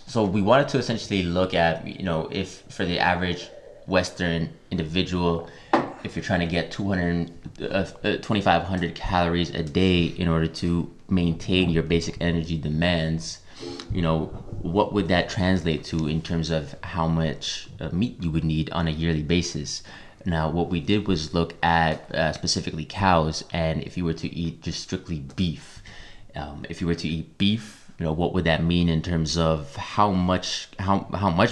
So we wanted to essentially look at, if for the average Western individual, if you're trying to get 2,500 calories a day in order to maintain your basic energy demands, what would that translate to in terms of how much meat you would need on a yearly basis? Now, what we did was look at specifically cows, and if you were to eat just strictly beef, if you were to eat beef, what would that mean in terms of how much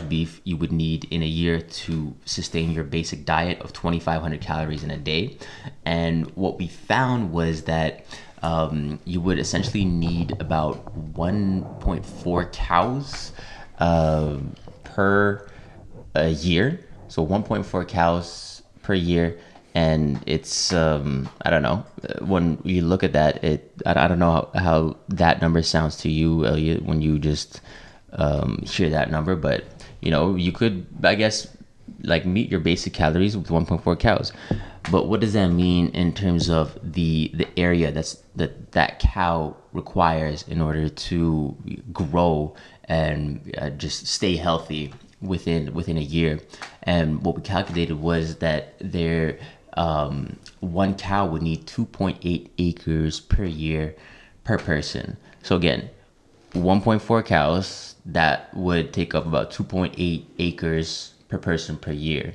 beef you would need in a year to sustain your basic diet of 2,500 calories in a day? And what we found was that you would essentially need about 1.4 cows per year. So 1.4 cows per year. And it's, I don't know, when you look at that, I don't know how that number sounds to you, Elliot, when you just hear that number. But, you could, I guess, like meet your basic calories with 1.4 cows. But what does that mean in terms of the area that cow requires in order to grow and just stay healthy within a year? And what we calculated was that one cow would need 2.8 acres per year per person. So again, 1.4 cows, that would take up about 2.8 acres per person per year.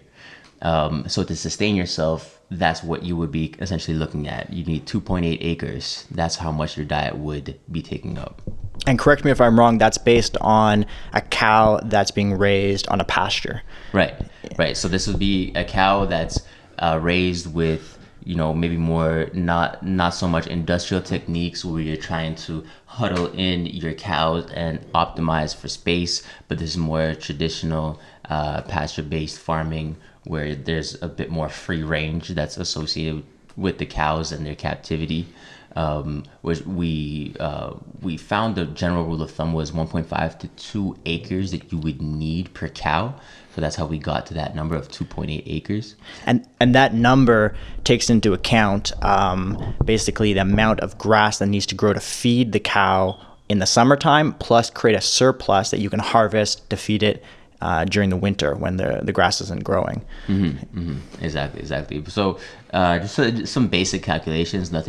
So to sustain yourself, that's what you would be essentially looking at. You need 2.8 acres. That's how much your diet would be taking up. And correct me if I'm wrong, that's based on a cow that's being raised on a pasture. Right. So this would be a cow that's raised with, maybe more not so much industrial techniques where you're trying to huddle in your cows and optimize for space, but this is more traditional pasture-based farming where there's a bit more free range that's associated with the cows and their captivity. Which we found the general rule of thumb was 1.5 to 2 acres that you would need per cow. So that's how we got to that number of 2.8 acres. And that number takes into account basically the amount of grass that needs to grow to feed the cow in the summertime, plus create a surplus that you can harvest to feed it during the winter when the grass isn't growing. Exactly. So just some basic calculations, nothing